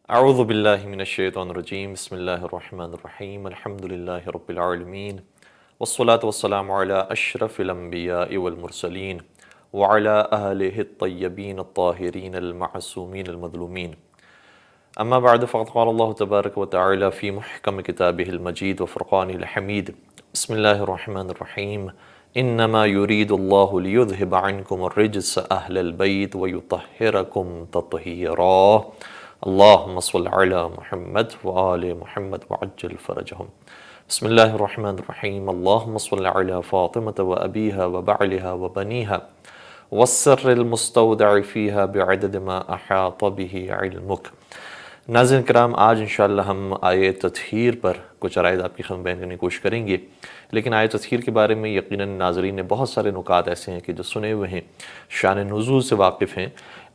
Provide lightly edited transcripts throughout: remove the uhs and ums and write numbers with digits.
اعوذ باللہ من الشیطان الرجیم بسم اللہ الرحمن الرحیم الحمد للہ رب العالمین والصلاة والسلام علی اشرف الانبیاء والمرسلین وعلی اہلہ الطیبین الطاہرین المعصومین المظلومین اما بعد فقد قال اللہ تبارک وتعالی فی محکم کتابہ المجید وفرقانہ الحمید بسم اللہ الرحمن الرحیم انما یرید اللہ لیذہب عنکم الرجس اہل البیت ویطہرکم تطہیرا اللہم صل علی محمد وآل محمد وعجل فرجہم بسم اللہ الرحمن الرحیم اللہم صل علی فاطمة وابیہا وبعلہا وبنیہا والسر المستودع فیہا بعدد ما احاط به علمک۔ ناظرین کرام، آج انشاءاللہ ہم آیہ تطہیر پر کچھ عرائض آپ کی خدمت بیان کرنے کی کوشش کریں گے، لیکن آیہ تطہیر کے بارے میں یقیناً ناظرین نے بہت سارے نکات ایسے ہیں کہ جو سنے ہوئے ہیں، شان نزول سے واقف ہیں،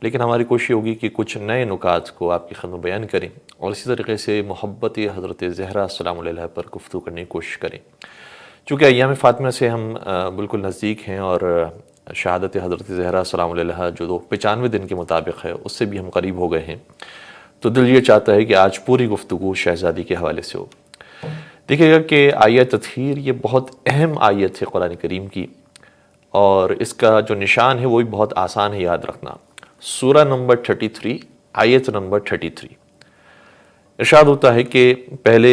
لیکن ہماری کوشش ہوگی کہ کچھ نئے نکات کو آپ کی خدمت بیان کریں اور اسی طریقے سے محبت حضرت زہرا السلام علیہ پر گفتگو کرنے کی کوشش کریں۔ چونکہ ایام فاطمہ سے ہم بالکل نزدیک ہیں اور شہادت حضرت زہرا السلام علیہ جو 95 دن کے مطابق ہے اس سے بھی ہم قریب ہو گئے ہیں، تو دل یہ چاہتا ہے کہ آج پوری گفتگو شہزادی کے حوالے سے ہو۔ دیکھیے گا کہ آیہ تطہیر یہ بہت اہم آیت ہے قرآن کریم کی، اور اس کا جو نشان ہے وہ بھی بہت آسان ہے یاد رکھنا۔ سورہ نمبر 33 آیت نمبر 33 ارشاد ہوتا ہے کہ پہلے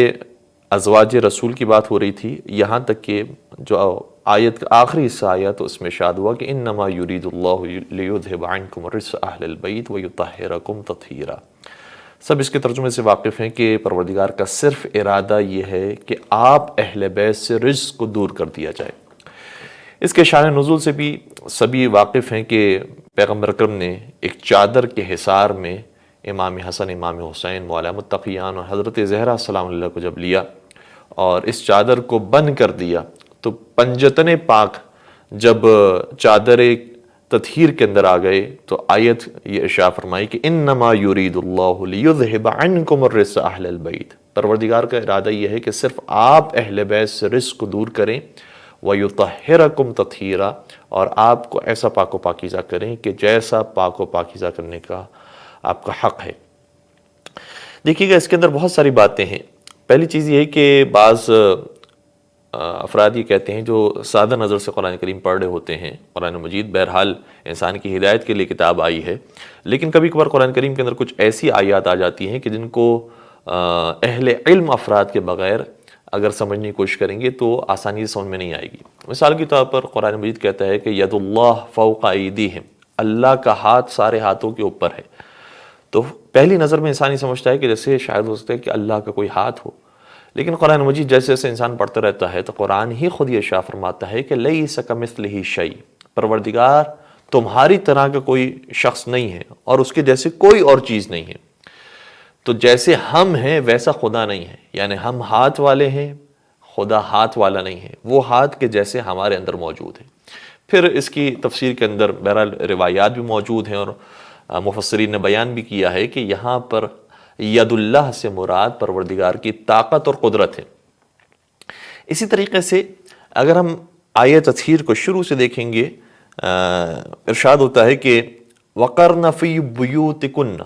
ازواج رسول کی بات ہو رہی تھی، یہاں تک کہ جو آیت کا آخری حصہ آیا تو اس میں ارشاد ہوا کہ انما یرید اللہ لیذہب عنکم الرجس اہل البیت ویطہرکم تطہیرا۔ سب اس کے ترجمے سے واقف ہیں کہ پروردگار کا صرف ارادہ یہ ہے کہ آپ اہل بیت سے رجس کو دور کر دیا جائے۔ اس کے شان نزول سے بھی سبھی واقف ہیں کہ پیغمبر اکرم نے ایک چادر کے حصار میں امام حسن، امام حسین، مولا متقیان اور حضرت زہرا السلام علیہ کو جب لیا اور اس چادر کو بند کر دیا، تو پنجتن پاک جب چادر تطہیر کے اندر آ گئے تو آیت یہ ارشاد فرمائی کہ انما یرید اللہ لیذہب عنکم الرجس اہل البیت۔ پروردگار کا ارادہ یہ ہے کہ صرف آپ اہل بیت سے رجس کو دور کریں، وَيُطَهِّرَكُمْ تَطْهِيرًا، اور آپ کو ایسا پاک و پاکیزہ کریں کہ جیسا پاک و پاکیزہ کرنے کا آپ کا حق ہے۔ دیکھیے گا اس کے اندر بہت ساری باتیں ہیں۔ پہلی چیز یہ ہے کہ بعض افراد یہ کہتے ہیں جو سادہ نظر سے قرآن کریم پڑھ رہے ہوتے ہیں، قرآن مجید بہرحال انسان کی ہدایت کے لیے کتاب آئی ہے، لیکن کبھی کبھار قرآن کریم کے اندر کچھ ایسی آیات آ جاتی ہیں کہ جن کو اہل علم افراد کے بغیر اگر سمجھنے کی کوشش کریں گے تو آسانی سے سمجھ میں نہیں آئے گی۔ مثال کے طور پر قرآن مجید کہتا ہے کہ ید اللہ فوق ایدیہم، اللہ کا ہاتھ سارے ہاتھوں کے اوپر ہے۔ تو پہلی نظر میں انسان یہ سمجھتا ہے کہ جیسے شاید ہو سکتا ہے کہ اللہ کا کوئی ہاتھ ہو، لیکن قرآن مجید جیسے جیسے انسان پڑھتا رہتا ہے تو قرآن ہی خود یہ ارشاد فرماتا ہے کہ لیس کمثلہ شیء، پروردگار تمہاری طرح کا کوئی شخص نہیں ہے اور اس کے جیسے کوئی اور چیز نہیں ہے۔ تو جیسے ہم ہیں ویسا خدا نہیں ہے، یعنی ہم ہاتھ والے ہیں، خدا ہاتھ والا نہیں ہے، وہ ہاتھ کے جیسے ہمارے اندر موجود ہے۔ پھر اس کی تفسیر کے اندر بہرحال روایات بھی موجود ہیں اور مفسرین نے بیان بھی کیا ہے کہ یہاں پر ید اللہ سے مراد پروردگار کی طاقت اور قدرت ہے۔ اسی طریقے سے اگر ہم آیہ تطہیر کو شروع سے دیکھیں گے، ارشاد ہوتا ہے کہ وَقَرْنَ فِي بُيُوتِكُنَّ۔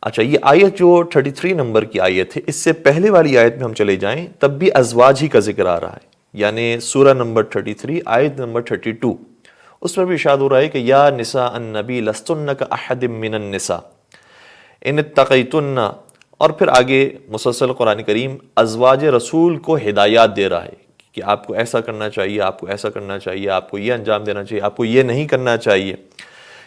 اچھا، یہ آیت جو 33 نمبر کی آیت ہے، اس سے پہلے والی آیت میں ہم چلے جائیں تب بھی ازواج ہی کا ذکر آ رہا ہے، یعنی سورہ نمبر 33 آیت نمبر 32، اس میں بھی ارشاد ہو رہا ہے کہ یا نساء النبی لستن کاحد من النساء ان اتقیتن، اور پھر آگے مسلسل قرآن کریم ازواج رسول کو ہدایات دے رہا ہے کہ آپ کو ایسا کرنا چاہیے، آپ کو ایسا کرنا چاہیے، آپ کو یہ انجام دینا چاہیے، آپ کو یہ نہیں کرنا چاہیے،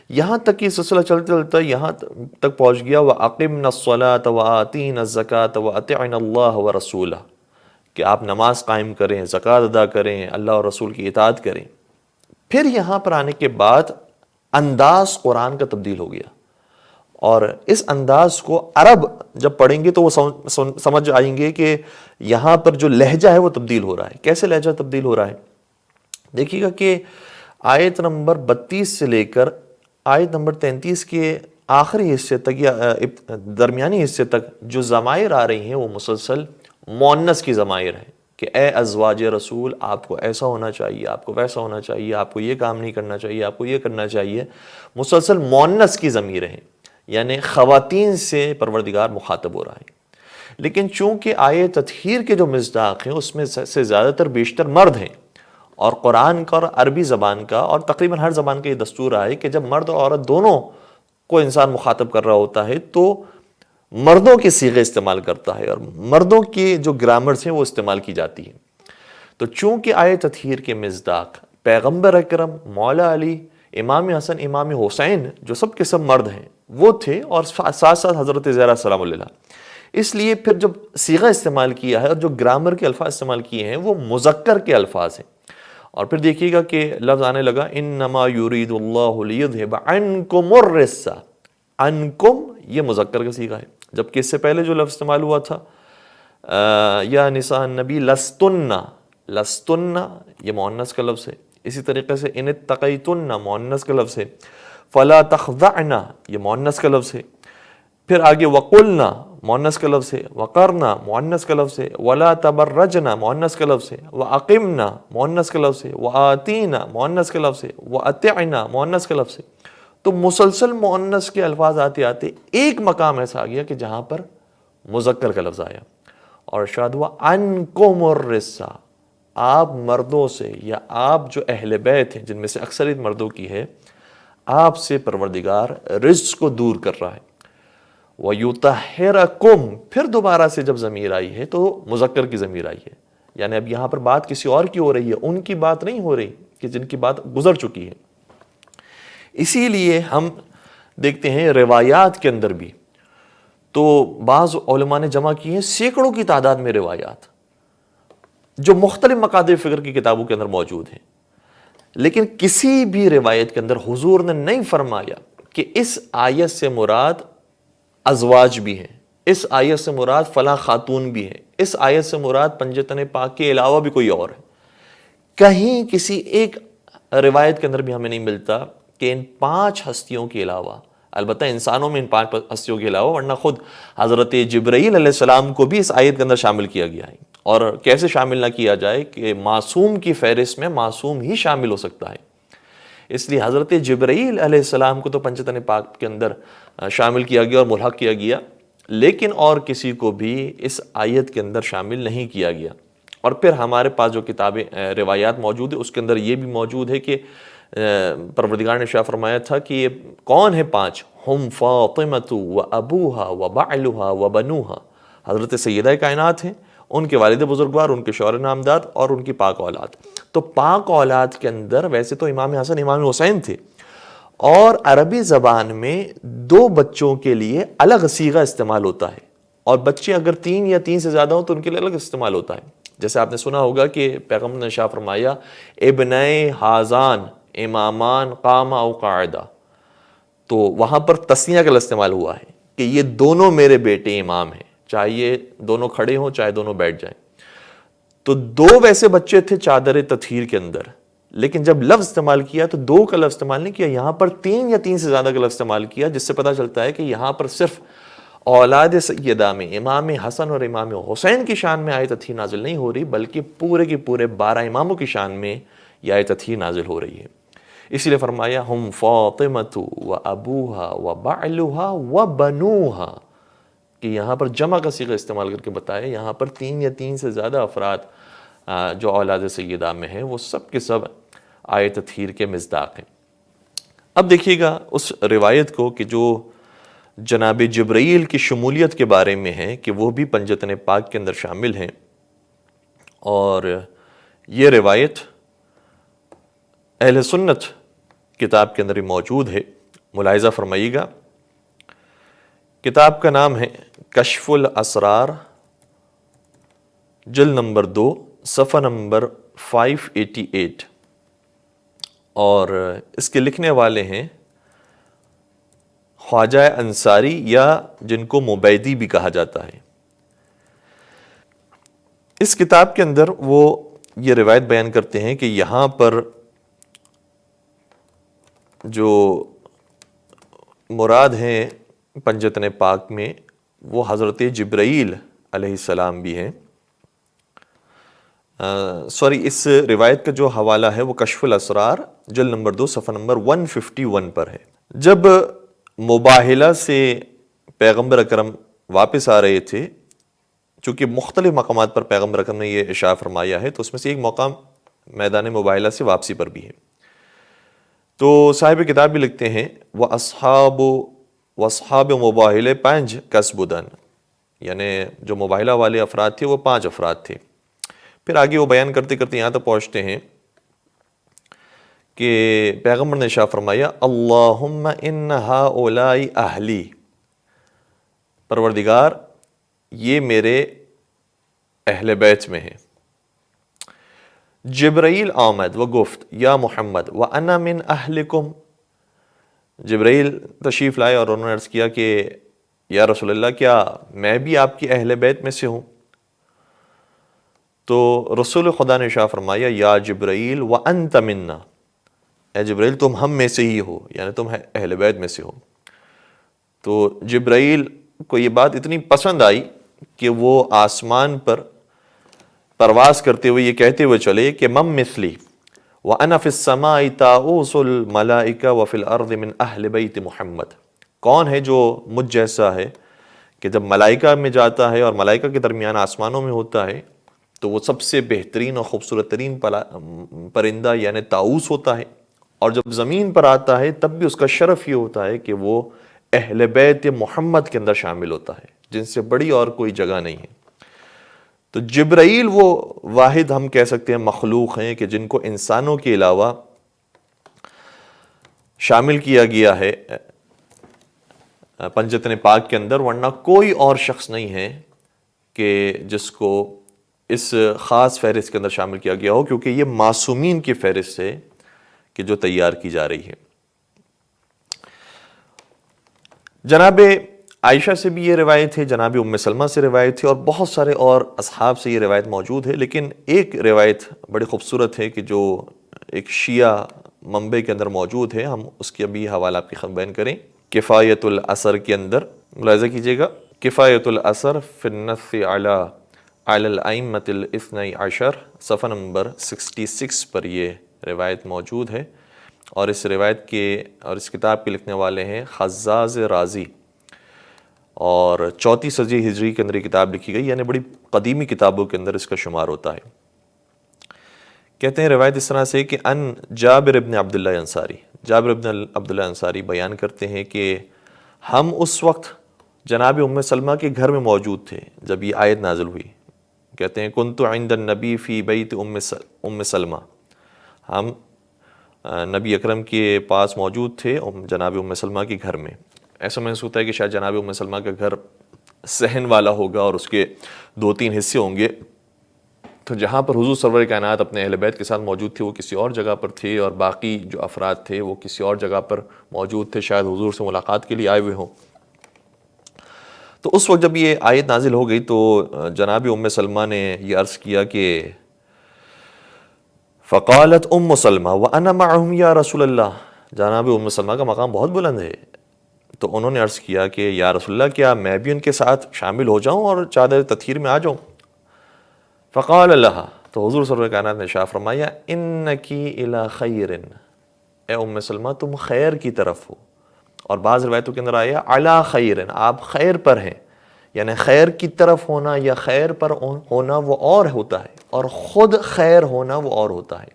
یہاں تک کہ سلسلہ چلتا چلتا یہاں تک پہنچ گیا وَأَقِمْنَ الصَّلَاةَ وَآتِينَ الزَّكَاةَ وَأَطِعْنَ اللَّهَ وَرَسُولَهُ، کہ آپ نماز قائم کریں، زکوٰۃ ادا کریں، اللہ اور رسول کی اطاعت کریں۔ پھر یہاں پر آنے کے بعد انداز قرآن کا تبدیل ہو گیا، اور اس انداز کو عرب جب پڑھیں گے تو وہ سمجھ آئیں گے کہ یہاں پر جو لہجہ ہے وہ تبدیل ہو رہا ہے۔ کیسے لہجہ تبدیل ہو رہا ہے؟ دیکھیے گا کہ آیت نمبر 32 سے لے کر آیت نمبر 33 کے آخری حصے تک یا درمیانی حصے تک جو ضمائر آ رہی ہیں وہ مسلسل مؤنث کی ضمائر ہیں کہ اے ازواج رسول آپ کو ایسا ہونا چاہیے، آپ کو ویسا ہونا چاہیے، آپ کو یہ کام نہیں کرنا چاہیے، آپ کو یہ کرنا چاہیے، مسلسل مؤنث کی ضمیریں ہیں۔ یعنی خواتین سے پروردگار مخاطب ہو رہا ہے۔ لیکن چونکہ آیے تطہیر کے جو مصداق ہیں اس میں سے زیادہ تر بیشتر مرد ہیں، اور قرآن کا اور عربی زبان کا اور تقریباً ہر زبان کا یہ دستور ہے کہ جب مرد اور عورت دونوں کو انسان مخاطب کر رہا ہوتا ہے تو مردوں کے صیغے استعمال کرتا ہے اور مردوں کی جو گرامرز ہیں وہ استعمال کی جاتی ہیں۔ تو چونکہ آیے تطہیر کے مصداق پیغمبر اکرم، مولا علی، امام حسن، امام حسین جو سب کے سب مرد ہیں وہ تھے، اور ساتھ ساتھ حضرت زہرا سلام اللہ، اس لیے پھر جب صیغہ استعمال کیا ہے اور جو گرامر کے الفاظ استعمال کیے ہیں وہ مذکر کے الفاظ ہیں۔ اور پھر دیکھیے گا کہ لفظ آنے لگا انما یرید اللہ لیذھب عنکم الرجس، عنکم یہ مذکر کا صیغہ ہے، جبکہ اس سے پہلے جو لفظ استعمال ہوا تھا یا نساء النبی لستن، لستن یہ مؤنث کا لفظ ہے۔ اسی طریقے سے ان اتقیتن مؤنث کا لفظ ہے، فلا تخضعن یہ مؤنث کا لفظ ہے، پھر آگے وقلنا مؤنث کا لفظ ہے، وقرنا مؤنث کا لفظ ہے، ولا تبرجنا مؤنث کا لفظ ہے، واقمنا مؤنث کا لفظ ہے، واتینا مؤنث کا لفظ ہے، واطعنا مؤنث کا لفظ ہے۔ تو مسلسل مؤنث کے الفاظ آتے آتے ایک مقام ایسا آ گیا کہ جہاں پر مذکر کا لفظ آیا اور ارشاد ہوا عنکم الرجس، آپ مردوں سے یا آپ جو اہل بیت ہیں جن میں سے اکثریت مردوں کی ہے، آپ سے پروردگار رجس کو دور کر رہا ہے۔ وَيُطَهِّرَكُمْ پھر دوبارہ سے جب ضمیر آئی ہے تو مذکر کی ضمیر آئی ہے، یعنی اب یہاں پر بات کسی اور کی ہو رہی ہے، ان کی بات نہیں ہو رہی کہ جن کی بات گزر چکی ہے۔ اسی لیے ہم دیکھتے ہیں روایات کے اندر بھی تو بعض علماء نے جمع کی ہیں سینکڑوں کی تعداد میں روایات جو مختلف مقادیر فکر کی کتابوں کے اندر موجود ہیں، لیکن کسی بھی روایت کے اندر حضور نے نہیں فرمایا کہ اس آیت سے مراد ازواج بھی ہیں، اس آیت سے مراد فلاں خاتون بھی ہیں، اس آیت سے مراد پنجتن پاک کے علاوہ بھی کوئی اور ہے۔ کہیں کسی ایک روایت کے اندر بھی ہمیں نہیں ملتا کہ ان 5 ہستیوں کے علاوہ، البتہ انسانوں میں ان 5 ہستیوں کے علاوہ، ورنہ خود حضرت جبرائیل علیہ السلام کو بھی اس آیت کے اندر شامل کیا گیا ہے، اور کیسے شامل نہ کیا جائے کہ معصوم کی فہرست میں معصوم ہی شامل ہو سکتا ہے، اس لیے حضرت جبرائیل علیہ السلام کو تو پنجتن پاک کے اندر شامل کیا گیا اور ملحق کیا گیا، لیکن اور کسی کو بھی اس آیت کے اندر شامل نہیں کیا گیا۔ اور پھر ہمارے پاس جو کتابیں روایات موجود ہیں اس کے اندر یہ بھی موجود ہے کہ پروردگار نے ارشاد فرمایا تھا کہ یہ کون ہے 5؟ ہم فاطمۃ و ابوہا و بعلہا و بنوہا، حضرت سیدہ کائنات ہیں، ان کے والد بزرگوار، ان کے شوہر نامدار اور ان کی پاک اولاد۔ تو پاک اولاد کے اندر ویسے تو امام حسن امام حسین تھے، اور عربی زبان میں 2 بچوں کے لیے الگ صیغہ استعمال ہوتا ہے، اور بچے اگر 3 یا 3 سے زیادہ ہوں تو ان کے لیے الگ استعمال ہوتا ہے۔ جیسے آپ نے سنا ہوگا کہ پیغمبر نے ارشاد فرمایا ابنائے حازان امامان قام او قاعدہ، تو وہاں پر تسنیہ کا استعمال ہوا ہے کہ یہ دونوں میرے بیٹے امام ہیں، چاہے یہ دونوں کھڑے ہوں چاہے دونوں بیٹھ جائیں۔ تو 2 ویسے بچے تھے چادر تطہیر کے اندر، لیکن جب لفظ استعمال کیا تو 2 کا لفظ استعمال نہیں کیا، یہاں پر 3 یا 3 سے زیادہ کا لفظ استعمال کیا، جس سے پتہ چلتا ہے کہ یہاں پر صرف اولاد سیدہ میں امام حسن اور امام حسین کی شان میں آیت تطہیر نازل نہیں ہو رہی، بلکہ پورے کے پورے 12 اماموں کی شان میں یہ آیت تطہیر نازل ہو رہی ہے۔ اسی لیے فرمایا ہم فاطمۃ و ابوہا و بعلہا و بنوہا، کہ یہاں پر جمع کا صیغہ استعمال کر کے بتایا یہاں پر 3 یا 3 سے زیادہ افراد جو اولاد سیدہ میں ہیں وہ سب کے سب آیت تطہیر کے مصداق ہیں۔ اب دیکھیے گا اس روایت کو کہ جو جناب جبرائیل کی شمولیت کے بارے میں ہے کہ وہ بھی پنجتن پاک کے اندر شامل ہیں، اور یہ روایت اہل سنت کتاب کے اندر ہی موجود ہے، ملاحظہ فرمائیے گا۔ کتاب کا نام ہے کشف الاسرار، جلد نمبر 2 صفحہ نمبر 588، اور اس کے لکھنے والے ہیں خواجہ انصاری، یا جن کو مبیدی بھی کہا جاتا ہے۔ اس کتاب کے اندر وہ یہ روایت بیان کرتے ہیں کہ یہاں پر جو مراد ہیں پنجتن پاک میں وہ حضرت جبرائیل علیہ السلام بھی ہیں۔ اس روایت کا جو حوالہ ہے وہ کشف الاسرار جلد نمبر 2 صفحہ نمبر 151 پر ہے۔ جب مباہلہ سے پیغمبر اکرم واپس آ رہے تھے، چونکہ مختلف مقامات پر پیغمبر اکرم نے یہ ارشاد فرمایا ہے، تو اس میں سے ایک مقام میدان مباہلہ سے واپسی پر بھی ہے۔ تو صاحب کتاب بھی لکھتے ہیں وَأَصْحَابُ مباہلے 5 کسبدن، یعنی جو مباہلہ والے افراد تھے وہ 5 افراد تھے۔ پھر آگے وہ بیان کرتے کرتے یہاں تک پہنچتے ہیں کہ پیغمبر نے ارشاد فرمایا اللہم ان ہؤلاء اہلی، پروردگار یہ میرے اہل بیت میں ہیں۔ جبرائیل آمد و گفت یا محمد وانا من اہلکم، جبرائیل تشریف لائے اور انہوں نے عرض کیا کہ یا رسول اللہ کیا میں بھی آپ کی اہل بیت میں سے ہوں؟ تو رسول خدا نے ارشاد فرمایا یا جبرائیل وانت منا، اے جبرائیل تم ہم میں سے ہی ہو، یعنی تم اہل بیت میں سے ہو۔ تو جبرائیل کو یہ بات اتنی پسند آئی کہ وہ آسمان پر پرواز کرتے ہوئے یہ کہتے ہوئے چلے کہ مم مثلی وَأَنَا فِي السَّمَاءِ تَعُوسُ الْمَلَائِكَةُ وَفِي الْأَرْضِ مِنْ أَهْلِ بَيْتِ محمد، کون ہے جو مجھ جیسا ہے کہ جب ملائکہ میں جاتا ہے اور ملائکہ کے درمیان آسمانوں میں ہوتا ہے تو وہ سب سے بہترین اور خوبصورت ترین پرندہ یعنی طاؤس ہوتا ہے، اور جب زمین پر آتا ہے تب بھی اس کا شرف یہ ہوتا ہے کہ وہ اہل بیت محمد کے اندر شامل ہوتا ہے، جن سے بڑی اور کوئی جگہ نہیں ہے۔ تو جبرائیل وہ واحد ہم کہہ سکتے ہیں مخلوق ہیں کہ جن کو انسانوں کے علاوہ شامل کیا گیا ہے پنجتن پاک کے اندر، ورنہ کوئی اور شخص نہیں ہے کہ جس کو اس خاص فہرست کے اندر شامل کیا گیا ہو، کیونکہ یہ معصومین کی فہرست ہے کہ جو تیار کی جا رہی ہے۔ جناب عائشہ سے بھی یہ روایت ہے، جناب ام سلمہ سے روایت ہے، اور بہت سارے اور اصحاب سے یہ روایت موجود ہے، لیکن ایک روایت بڑی خوبصورت ہے کہ جو ایک شیعہ منبع کے اندر موجود ہے، ہم اس کی ابھی حوالہ آپ کی خدمت بیان کریں۔ کفایت الاثر کے اندر ملاحظہ کیجئے گا، کفایت الاثر فی النص علی الائمۃ الاثنی عشر، صفحہ نمبر 66 پر یہ روایت موجود ہے، اور اس روایت کے اور اس کتاب کے لکھنے والے ہیں خزاز رازی، اور 34 صدی ہجری کے اندر یہ کتاب لکھی گئی، یعنی بڑی قدیمی کتابوں کے اندر اس کا شمار ہوتا ہے۔ کہتے ہیں روایت اس طرح سے کہ ان جابر ابن عبداللہ انصاری، جابر ابن عبداللہ انصاری بیان کرتے ہیں کہ ہم اس وقت جناب ام سلمہ کے گھر میں موجود تھے جب یہ آیت نازل ہوئی۔ کہتے ہیں کنت عند النبی فی بیت ام سلمہ، ہم نبی اکرم کے پاس موجود تھے جناب ام سلمہ کے گھر میں۔ ایسا محسوس ہوتا ہے کہ شاید جناب ام سلمہ کا گھر صحن والا ہوگا اور اس کے 2-3 حصے ہوں گے، تو جہاں پر حضور سرور کائنات اپنے اہل بیت کے ساتھ موجود تھے وہ کسی اور جگہ پر تھے، اور باقی جو افراد تھے وہ کسی اور جگہ پر موجود تھے، شاید حضور سے ملاقات کے لیے آئے ہوئے ہوں۔ تو اس وقت جب یہ آیت نازل ہو گئی تو جناب ام سلمہ نے یہ عرض کیا کہ فقالت ام سلمہ وانا معهم یا رسول اللہ، جناب ام سلمہ کا مقام بہت بلند ہے، تو انہوں نے عرض کیا کہ یا رسول اللہ کیا میں بھی ان کے ساتھ شامل ہو جاؤں اور چادر تطہیر میں آ جاؤں؟ فقال لها، تو حضور صلی اللہ علیہ وسلم نے ارشاد فرمایا انکی الی خیر، اے ام سلمہ تم خیر کی طرف ہو، اور بعض روایتوں کے اندر آیا علی خیر، آپ خیر پر ہیں، یعنی خیر کی طرف ہونا یا خیر پر ہونا وہ اور ہوتا ہے، اور خود خیر ہونا وہ اور ہوتا ہے۔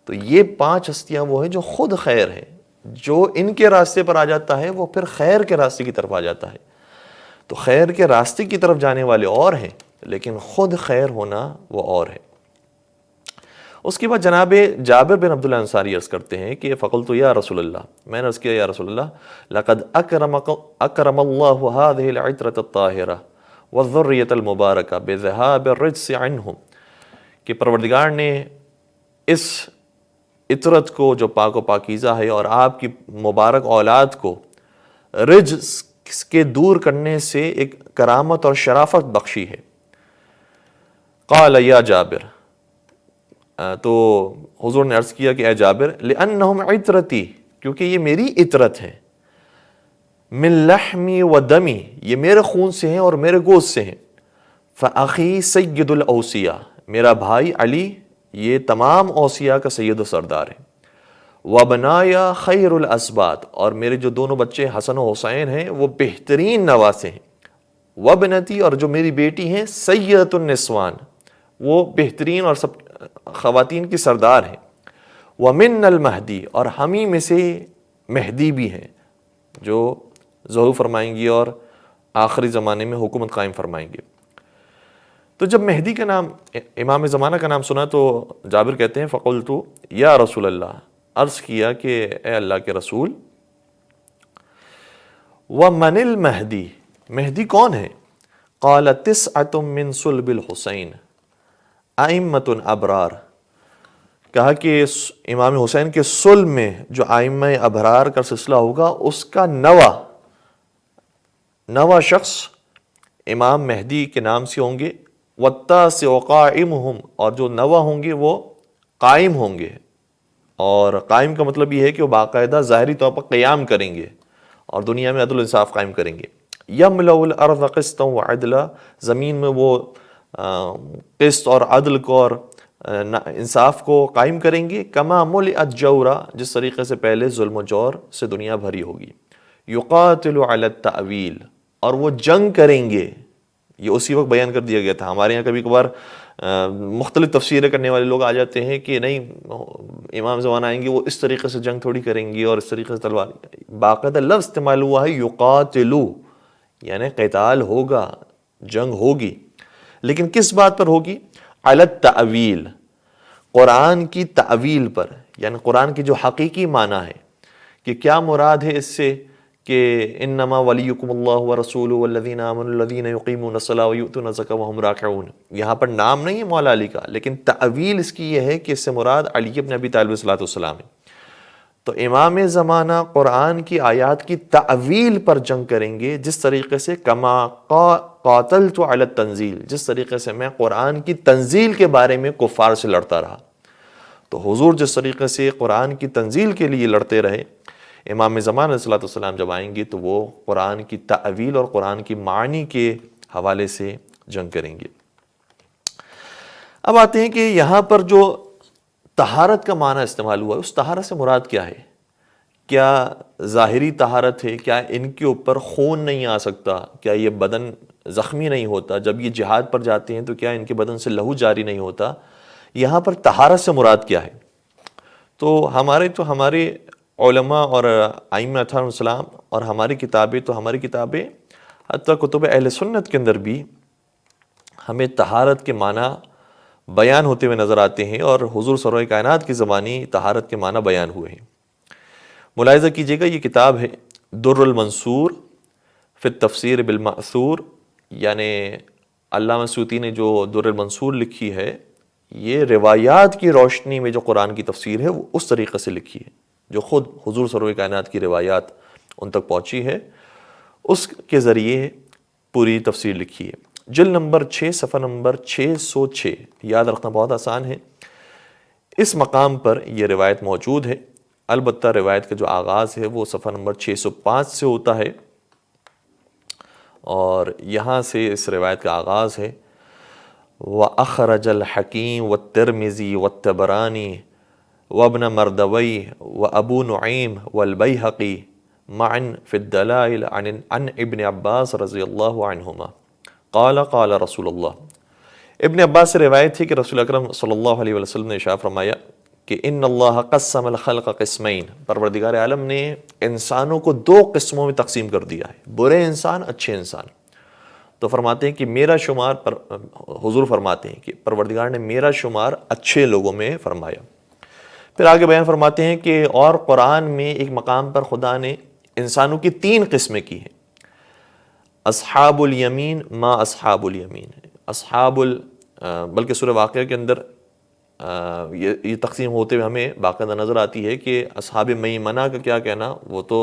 تو یہ 5 ہستیاں وہ ہیں جو خود خیر ہیں، جو ان کے راستے پر آ جاتا ہے وہ پھر خیر کے راستے کی طرف آ جاتا ہے۔ تو خیر کے راستے کی طرف جانے والے اور ہیں، لیکن خود خیر ہونا وہ اور ہے۔ اس کے بعد جناب جابر بن عبداللہ انصاری عرض کرتے ہیں کہ فقلت یا رسول اللہ، میں نے عرض کیا یا رسول اللہ لقد اکرم اللہ هذه العطرة الطاہرة والذریة المبارکہ بذہاب الرجس عنہم، کہ پروردگار نے اس عطرت کو جو پاک و پاکیزہ ہے اور آپ کی مبارک اولاد کو رجس کے دور کرنے سے ایک کرامت اور شرافت بخشی ہے۔ قال یا جابر، تو حضور نے عرض کیا کہ اے جابر لأنہم عطرتی، کیونکہ یہ میری عطرت ہے، من لحمی و دمی، یہ میرے خون سے ہیں اور میرے گوشت سے ہیں، فأخی سید الاوصیاء، میرا بھائی علی یہ تمام اوصیاء کا سید و سردار ہے، وَبَنَايَا خَيْرُ الْأَسْبَاط، اور میرے جو دونوں بچے حسن و حسین ہیں وہ بہترین نواسے ہیں. وَبْنَتِي، اور جو میری بیٹی ہیں سیدۃ النسوان، وہ بہترین اور سب خواتین کی سردار ہیں. وَمِنَّ الْمَهْدِي، اور ہم ہی میں سے مہدی بھی ہیں جو ظہور فرمائیں گی اور آخری زمانے میں حکومت قائم فرمائیں گے. تو جب مہدی کا نام، امام زمانہ کا نام سنا تو جابر کہتے ہیں فقلت یا رسول اللہ، عرض کیا کہ اے اللہ کے رسول، وَمَنِ الْمَهْدِي، مہدی کون ہے؟ قال تسعۃ من صلب الحسین ائمۃ ابرار، کہا کہ امام حسین کے صلب میں جو ائمہ ابرار کا سلسلہ ہوگا اس کا نواں شخص امام مہدی کے نام سے ہوں گے. وَالتَّاسِعُ قَائِمُهُمْ، اور جو نواں ہوں گے وہ قائم ہوں گے. اور قائم کا مطلب یہ ہے کہ وہ باقاعدہ ظاہری طور پر قیام کریں گے اور دنیا میں عدل و انصاف قائم کریں گے. یملؤ الارض قسطا وعدلا، زمین میں وہ قسط اور عدل کو اور انصاف کو قائم کریں گے. کما ملئت جورا، جس طریقے سے پہلے ظلم و جور سے دنیا بھری ہوگی. یقاتل علی التأویل، اور وہ جنگ کریں گے. یہ اسی وقت بیان کر دیا گیا تھا. ہمارے یہاں کبھی کبھار مختلف تفسیریں کرنے والے لوگ آ جاتے ہیں کہ نہیں امام زمان آئیں گے وہ اس طریقے سے جنگ تھوڑی کریں گی اور اس طریقے سے تلوار. باقاعدہ لفظ استعمال ہوا ہے یقاتلو، یعنی قتال ہوگا، جنگ ہوگی. لیکن کس بات پر ہوگی؟ علی التأویل، قرآن کی تعویل پر، یعنی قرآن کی جو حقیقی معنی ہے کہ کیا مراد ہے اس سے کہ انما ولیکم اللہ ورسولہ والذین آمنوا الذین یقیمون الصلاۃ ویؤتون الزکاۃ وہم راکعون. یہاں پر نام نہیں ہے مولا علی کا، لیکن تعویل اس کی یہ ہے کہ اس سے مراد علی بن ابی طالب علیہ السلام ہے. تو امام زمانہ قرآن کی آیات کی تعویل پر جنگ کریں گے، جس طریقے سے کما قاتلت علی التنزیل، جس طریقے سے میں قرآن کی تنزیل کے بارے میں کفار سے لڑتا رہا. تو حضور جس طریقے سے قرآن کی تنزیل کے لیے لڑتے رہے، امام زمان علیہ السلام جب آئیں گے تو وہ قرآن کی تعویل اور قرآن کی معنی کے حوالے سے جنگ کریں گے. اب آتے ہیں کہ یہاں پر جو طہارت کا معنی استعمال ہوا ہے، اس طہارت سے مراد کیا ہے؟ کیا ظاہری طہارت ہے؟ کیا ان کے اوپر خون نہیں آ سکتا؟ کیا یہ بدن زخمی نہیں ہوتا؟ جب یہ جہاد پر جاتے ہیں تو کیا ان کے بدن سے لہو جاری نہیں ہوتا؟ یہاں پر طہارت سے مراد کیا ہے؟ تو ہمارے علماء اور ائمہ علیہم السلام اور ہماری کتابیں حتیٰ کتب اہل سنت کے اندر بھی ہمیں طہارت کے معنی بیان ہوتے ہوئے نظر آتے ہیں، اور حضور سرور کائنات کی زبانی طہارت کے معنی بیان ہوئے ہیں. ملاحظہ کیجئے گا، یہ کتاب ہے در المنصور فی التفسیر بالمأثور، یعنی علامہ سیوطی نے جو در المنصور لکھی ہے، یہ روایات کی روشنی میں جو قرآن کی تفسیر ہے وہ اس طریقے سے لکھی ہے جو خود حضور سرور کائنات کی روایات ان تک پہنچی ہے، اس کے ذریعے پوری تفسیر لکھی ہے. جلد نمبر 6 صفحہ نمبر 606، یاد رکھنا بہت آسان ہے. اس مقام پر یہ روایت موجود ہے. البتہ روایت کا جو آغاز ہے وہ صفحہ نمبر 605 سے ہوتا ہے، اور یہاں سے اس روایت کا آغاز ہے وَأَخْرَجَ الْحَكِيمُ وَالتِّرْمِذِي وَالطَّبَرَانِي وابن مردوی وابو نعیم والبیہقی معا فی الدلائل عن ابن عباس رضی اللہ عنہما قال قال رسول اللہ. ابن عباس سے روایت تھی کہ رسول اکرم صلی اللہ علیہ وسلم نے ارشاد فرمایا کہ ان اللہ قسم الخلق قسمین، پروردگار عالم نے انسانوں کو 2 قسموں میں تقسیم کر دیا ہے، برے انسان، اچھے انسان. تو فرماتے ہیں کہ حضور فرماتے ہیں کہ پروردگار نے میرا شمار اچھے لوگوں میں فرمایا. پھر آگے بیان فرماتے ہیں کہ اور قرآن میں ایک مقام پر خدا نے انسانوں کی 3 قسمیں کی ہیں. اصحاب الیمین ما اصحاب الیمین، بلکہ سورہ واقعہ کے اندر یہ تقسیم ہوتے ہوئے ہمیں باقاعدہ نظر آتی ہے کہ اصحاب میمنہ کا کیا کہنا، وہ تو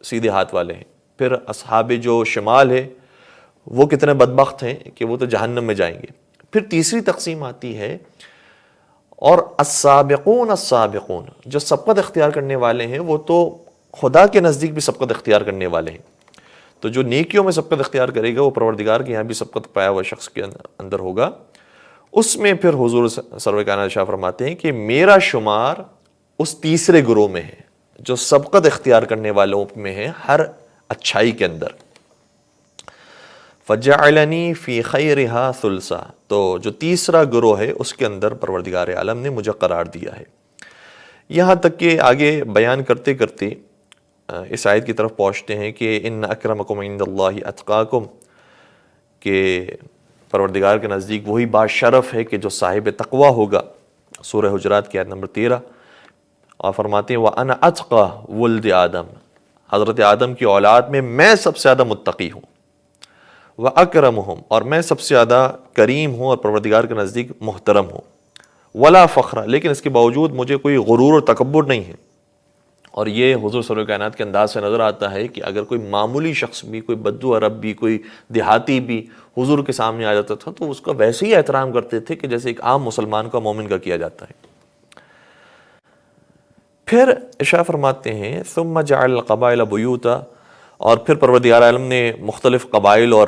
سیدھے ہاتھ والے ہیں. پھر اصحاب جو شمال ہے وہ کتنے بدبخت ہیں کہ وہ تو جہنم میں جائیں گے. پھر تیسری تقسیم آتی ہے اور السابقون جو سبقت اختیار کرنے والے ہیں، وہ تو خدا کے نزدیک بھی سبقت اختیار کرنے والے ہیں. تو جو نیکیوں میں سبقت اختیار کرے گا وہ پروردگار کے یہاں بھی سبقت پایا ہوا شخص کے اندر ہوگا. اس میں پھر حضور سرور کائنات شاہ فرماتے ہیں کہ میرا شمار اس تیسرے گروہ میں ہے جو سبقت اختیار کرنے والوں میں ہے ہر اچھائی کے اندر. فَجَعَلَنِي فِي خَيْرِهَا ثُلْثًا، تو جو تیسرا گروہ ہے اس کے اندر پروردگار عالم نے مجھے قرار دیا ہے. یہاں تک کہ آگے بیان کرتے کرتے اس آیت کی طرف پہنچتے ہیں کہ ان اکرمکم عند اللہ اتقاکم، کہ پروردگار کے نزدیک وہی باشرف ہے کہ جو صاحب تقوی ہوگا. سورہ حجرات کی آیت نمبر 13. اور فرماتے ہیں وَأَنَا أَتْقَى وُلْدِ آدم، حضرت آدم کی اولاد میں سب سے زیادہ متقی ہوں. وَأَكْرَمُهُمْ، اور میں سب سے زیادہ کریم ہوں اور پروردگار کے نزدیک محترم ہوں. ولا فخر، لیکن اس کے باوجود مجھے کوئی غرور اور تکبر نہیں ہے. اور یہ حضور صلی اللہ علیہ کائنات کے انداز سے نظر آتا ہے کہ اگر کوئی معمولی شخص بھی، کوئی بدو عرب بھی، کوئی دیہاتی بھی حضور کے سامنے آ جاتا تھا تو اس کا ویسے ہی احترام کرتے تھے کہ جیسے ایک عام مسلمان کا، مومن کا کیا جاتا ہے. پھر ارشاد فرماتے ہیں ثم جعل القبائل بیوتا، اور پھر پروردگار عالم نے مختلف قبائل اور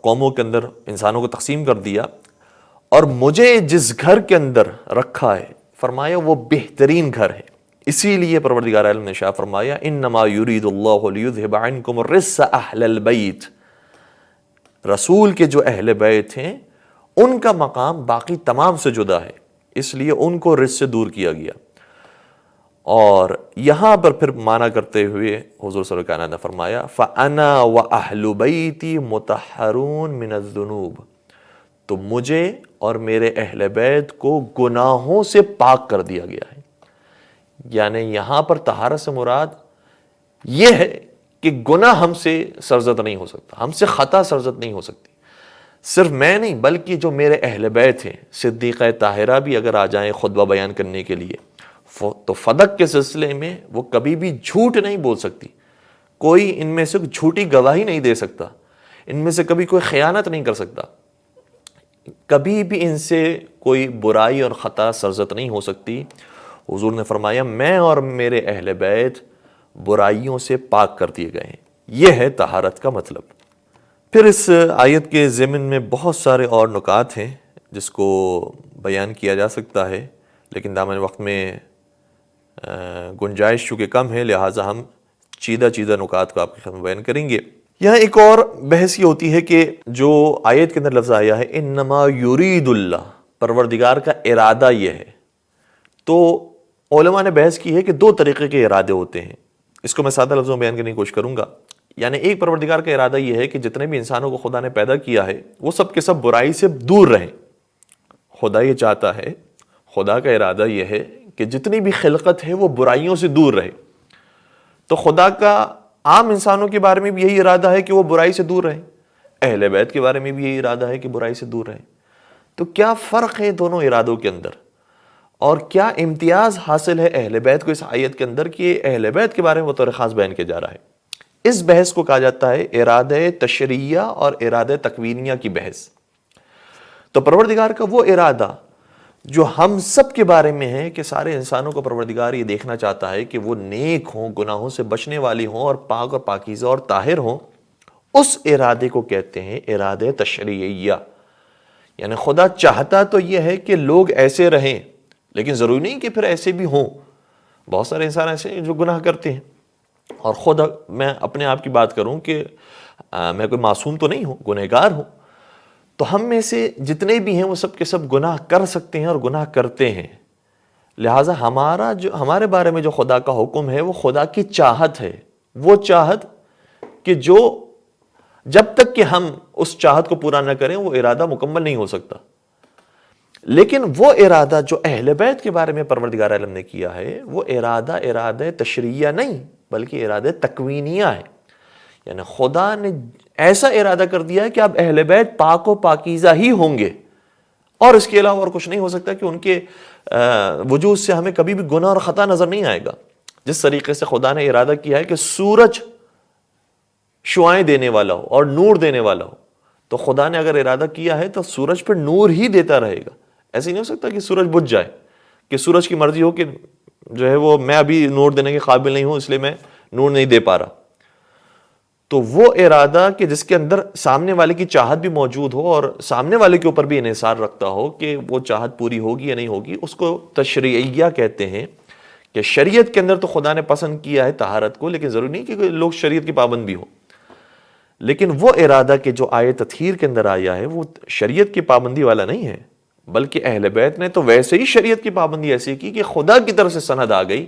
قوموں کے اندر انسانوں کو تقسیم کر دیا، اور مجھے جس گھر کے اندر رکھا ہے فرمایا وہ بہترین گھر ہے. اسی لیے پروردگار عالم نے ارشاد فرمایا انما یرید اللہ لیذھب عنکم الرجس اہل البیت، رسول کے جو اہل بیت ہیں ان کا مقام باقی تمام سے جدا ہے، اس لیے ان کو رجس سے دور کیا گیا. اور یہاں پر پھر معنی کرتے ہوئے حضور صلی اللہ علیہ وسلم نے فرمایا فَأَنَا وَأَهْلُ بَيْتِي مُطَهَّرُونَ مِنَ الذُّنُوبِ، تو مجھے اور میرے اہل بیت کو گناہوں سے پاک کر دیا گیا ہے. یعنی یہاں پر طہارت سے مراد یہ ہے کہ گناہ ہم سے سرزد نہیں ہو سکتا، ہم سے خطا سرزد نہیں ہو سکتی. صرف میں نہیں بلکہ جو میرے اہل بیت ہیں، صدیقہ طاہرہ بھی اگر آ جائیں خطبہ بیان کرنے کے لیے تو فدق کے سلسلے میں وہ کبھی بھی جھوٹ نہیں بول سکتی، کوئی ان میں سے جھوٹی گواہی نہیں دے سکتا، ان میں سے کبھی کوئی خیانت نہیں کر سکتا، کبھی بھی ان سے کوئی برائی اور خطا سرزد نہیں ہو سکتی. حضور نے فرمایا میں اور میرے اہل بیت برائیوں سے پاک کر دیے گئے ہیں. یہ ہے طہارت کا مطلب. پھر اس آیت کے ضمن میں بہت سارے اور نکات ہیں جس کو بیان کیا جا سکتا ہے، لیکن دامن وقت میں گنجائش چونکہ کم ہے لہٰذا ہم چیدہ نکات کو آپ کے خدمت میں بیان کریں گے. یہاں ایک اور بحث یہ ہوتی ہے کہ جو آیت کے اندر لفظ آیا ہے انما یرید اللہ، پروردگار کا ارادہ یہ ہے، تو علماء نے بحث کی ہے کہ دو طریقے کے ارادے ہوتے ہیں. اس کو میں سادہ لفظوں میں بیان کرنے کی کوشش کروں گا. یعنی ایک پروردگار کا ارادہ یہ ہے کہ جتنے بھی انسانوں کو خدا نے پیدا کیا ہے وہ سب کے سب برائی سے دور رہیں. خدا یہ چاہتا ہے، خدا کا ارادہ یہ ہے کہ جتنی بھی خلقت ہے وہ برائیوں سے دور رہے. تو خدا کا عام انسانوں کے بارے میں بھی یہی ارادہ ہے کہ وہ برائی سے دور رہیں، اہل بیت کے بارے میں بھی یہی ارادہ ہے کہ برائی سے دور رہیں. تو کیا فرق ہے دونوں ارادوں کے اندر، اور کیا امتیاز حاصل ہے اہل بیت کو اس آیت کے اندر کہ اہل بیت کے بارے میں بطور خاص بیان کیا جا رہا ہے؟ اس بحث کو کہا جاتا ہے ارادہ تشریعیہ اور ارادہ تکوینیہ کی بحث. تو پروردگار کا وہ ارادہ جو ہم سب کے بارے میں ہے کہ سارے انسانوں کو پروردگار یہ دیکھنا چاہتا ہے کہ وہ نیک ہوں، گناہوں سے بچنے والی ہوں اور پاک اور پاکیزہ اور طاہر ہوں، اس ارادے کو کہتے ہیں ارادہ تشریعیہ. یعنی خدا چاہتا تو یہ ہے کہ لوگ ایسے رہیں، لیکن ضروری نہیں کہ پھر ایسے بھی ہوں. بہت سارے انسان ایسے ہیں جو گناہ کرتے ہیں، اور خود میں اپنے آپ کی بات کروں کہ میں کوئی معصوم تو نہیں ہوں، گنہگار ہوں. تو ہم میں سے جتنے بھی ہیں وہ سب کے سب گناہ کر سکتے ہیں اور گناہ کرتے ہیں. لہٰذا ہمارے بارے میں جو خدا کا حکم ہے وہ خدا کی چاہت ہے، وہ چاہت کہ جو جب تک کہ ہم اس چاہت کو پورا نہ کریں وہ ارادہ مکمل نہیں ہو سکتا. لیکن وہ ارادہ جو اہل بیت کے بارے میں پروردگار عالم نے کیا ہے وہ ارادہ تشریعیہ نہیں بلکہ ارادہ تکوینیہ ہے. یعنی خدا نے ایسا ارادہ کر دیا ہے کہ اب اہل بیت پاک و پاکیزہ ہی ہوں گے، اور اس کے علاوہ اور کچھ نہیں ہو سکتا کہ ان کے وجود سے ہمیں کبھی بھی گناہ اور خطا نظر نہیں آئے گا. جس طریقے سے خدا نے ارادہ کیا ہے کہ سورج شعائیں دینے والا ہو اور نور دینے والا ہو، تو خدا نے اگر ارادہ کیا ہے تو سورج پہ نور ہی دیتا رہے گا. ایسے نہیں ہو سکتا کہ سورج بجھ جائے، کہ سورج کی مرضی ہو کہ جو ہے وہ میں ابھی نور دینے کے قابل نہیں ہوں اس لیے میں نور نہیں دے پا رہا. تو وہ ارادہ کہ جس کے اندر سامنے والے کی چاہت بھی موجود ہو اور سامنے والے کے اوپر بھی انحصار رکھتا ہو کہ وہ چاہت پوری ہوگی یا نہیں ہوگی، اس کو تشریعیہ کہتے ہیں. کہ شریعت کے اندر تو خدا نے پسند کیا ہے طہارت کو، لیکن ضروری نہیں کہ لوگ شریعت کی پابند بھی ہو، لیکن وہ ارادہ کہ جو آیت تطہیر کے اندر آیا ہے وہ شریعت کی پابندی والا نہیں ہے، بلکہ اہل بیت نے تو ویسے ہی شریعت کی پابندی ایسی کی کہ خدا کی طرف سے سند آ گئی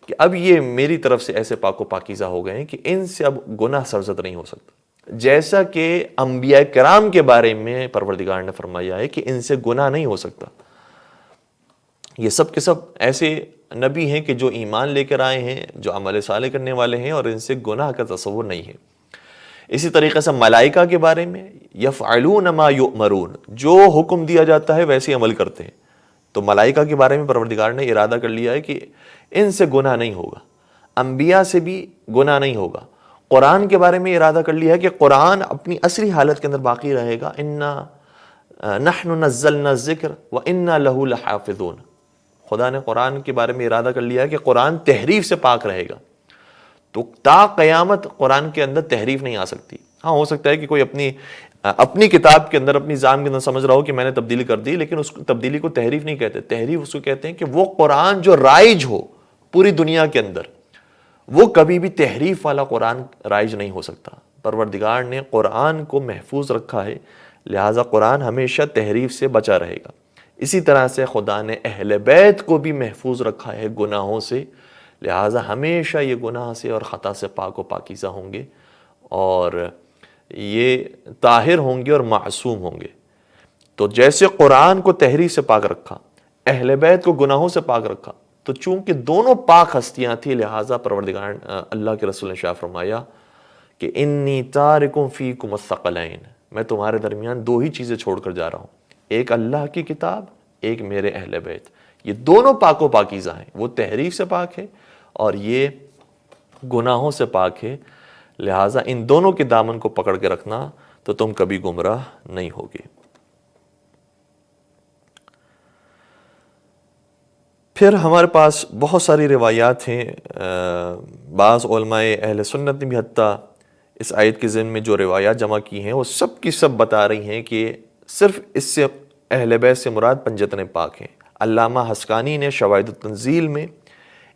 کہ اب یہ میری طرف سے ایسے پاک و پاکیزہ ہو گئے ہیں کہ ان سے اب گناہ سرزد نہیں ہو سکتا، جیسا کہ انبیاء کرام کے بارے میں پروردگار نے فرمایا ہے کہ ان سے گناہ نہیں ہو سکتا۔ یہ سب کے سب ایسے نبی ہیں کہ جو ایمان لے کر آئے ہیں، جو عمل صالح کرنے والے ہیں، اور ان سے گناہ کا تصور نہیں ہے۔ اسی طریقے سے ملائکہ کے بارے میں یفعلون ما یؤمرون، جو حکم دیا جاتا ہے ویسے عمل کرتے ہیں، تو ملائکہ کے بارے میں پروردگار نے ارادہ کر لیا ہے کہ ان سے گناہ نہیں ہوگا، انبیاء سے بھی گناہ نہیں ہوگا۔ قرآن کے بارے میں ارادہ کر لیا ہے کہ قرآن اپنی اصلی حالت کے اندر باقی رہے گا، انا نحن نزلنا الذکر وانا لہ لحافظون۔ خدا نے قرآن کے بارے میں ارادہ کر لیا ہے کہ قرآن تحریف سے پاک رہے گا، تو تا قیامت قرآن کے اندر تحریف نہیں آ سکتی۔ ہاں ہو سکتا ہے کہ کوئی اپنی کتاب کے اندر، اپنی ذات کے اندر سمجھ رہا ہو کہ میں نے تبدیلی کر دی، لیکن اس تبدیلی کو تحریف نہیں کہتے۔ تحریف اس کو کہتے ہیں کہ وہ قرآن جو رائج ہو پوری دنیا کے اندر، وہ کبھی بھی تحریف والا قرآن رائج نہیں ہو سکتا۔ پروردگار نے قرآن کو محفوظ رکھا ہے، لہٰذا قرآن ہمیشہ تحریف سے بچا رہے گا۔ اسی طرح سے خدا نے اہل بیت کو بھی محفوظ رکھا ہے گناہوں سے، لہٰذا ہمیشہ یہ گناہ سے اور خطا سے پاک و پاکیزہ ہوں گے، اور یہ طاہر ہوں گے اور معصوم ہوں گے۔ تو جیسے قرآن کو تحریف سے پاک رکھا، اہل بیت کو گناہوں سے پاک رکھا، تو چونکہ دونوں پاک ہستیاں تھیں، لہٰذا پروردگار اللہ کے رسول نے شاہ فرمایا کہ انی تارکم فیکم الثقلین، میں تمہارے درمیان دو ہی چیزیں چھوڑ کر جا رہا ہوں، ایک اللہ کی کتاب، ایک میرے اہل بیت۔ یہ دونوں پاک و پاکیزہ ہیں، وہ تحریف سے پاک ہے اور یہ گناہوں سے پاک ہے، لہٰذا ان دونوں کے دامن کو پکڑ کے رکھنا تو تم کبھی گمراہ نہیں ہوگے۔ پھر ہمارے پاس بہت ساری روایات ہیں، بعض علماء اہل سنت نے بھی حتیٰ اس آیت کے ضمن میں جو روایات جمع کی ہیں وہ سب کی سب بتا رہی ہیں کہ صرف اس سے اہل بیت سے مراد پنجتن پاک ہیں۔ علامہ حسقانی نے شواہد التنزیل میں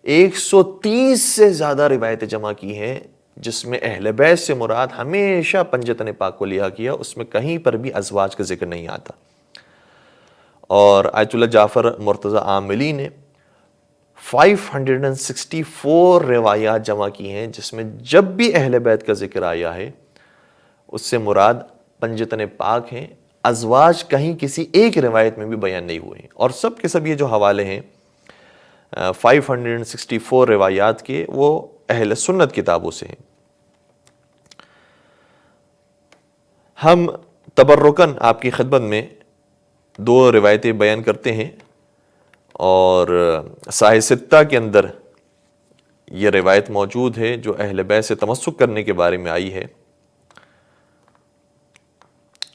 130 سے زیادہ روایتیں جمع کی ہیں جس میں اہل بیت سے مراد ہمیشہ پنجتن پاک کو لیا کیا، اس میں کہیں پر بھی ازواج کا ذکر نہیں آتا۔ اور آیت اللہ جعفر مرتضی عاملی نے 564 روایات جمع کی ہیں جس میں جب بھی اہل بیت کا ذکر آیا ہے اس سے مراد پنجتن پاک ہیں، ازواج کہیں کسی ایک روایت میں بھی بیان نہیں ہوئے ہیں۔ اور سب کے سب یہ جو حوالے ہیں 564 روایات کے، وہ اہل سنت کتابوں سے ہیں۔ ہم تبرکاً آپ کی خدمت میں دو روایتیں بیان کرتے ہیں، اور صحیح ستہ کے اندر یہ روایت موجود ہے جو اہل بیت سے تمسک کرنے کے بارے میں آئی ہے۔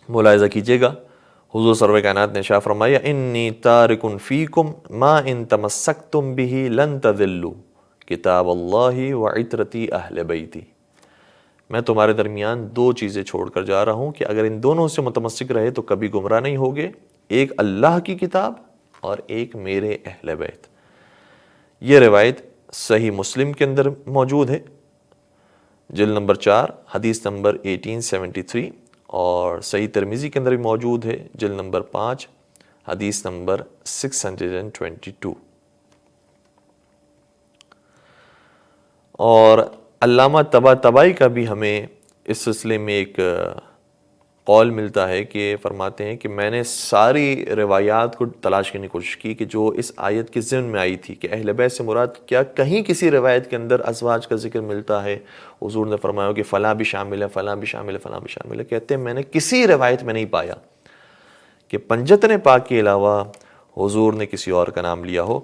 ملاحظہ کیجئے گا، حضور سرور کائنات نے ارشاد فرمایا انی تارک فیکم ما ان تمسکتم بہ لن تضلوا کتاب اللہ وعطرتی اہل بیتی، میں تمہارے درمیان دو چیزیں چھوڑ کر جا رہا ہوں کہ اگر ان دونوں سے متمسک رہے تو کبھی گمراہ نہیں ہوگے، ایک اللہ کی کتاب اور ایک میرے اہل بیت۔ یہ روایت صحیح مسلم کے اندر موجود ہے، جلد نمبر 4 حدیث نمبر 1873، اور صحیح ترمذی کے اندر بھی موجود ہے، جلد نمبر 5 حدیث نمبر 622۔ اور علامہ طباطبائی کا بھی ہمیں اس سلسلے میں ایک قول ملتا ہے کہ فرماتے ہیں کہ میں نے ساری روایات کو تلاش کرنے کی کوشش کی کہ جو اس آیت کے ضمن میں آئی تھی کہ اہل بیت سے مراد کیا کہیں کسی روایت کے اندر ازواج کا ذکر ملتا ہے، حضور نے فرمایا کہ فلاں بھی شامل ہے، فلاں بھی شامل ہے، فلاں بھی شامل ہے۔ کہتے ہیں میں نے کسی روایت میں نہیں پایا کہ پنجتن پاک کے علاوہ حضور نے کسی اور کا نام لیا ہو،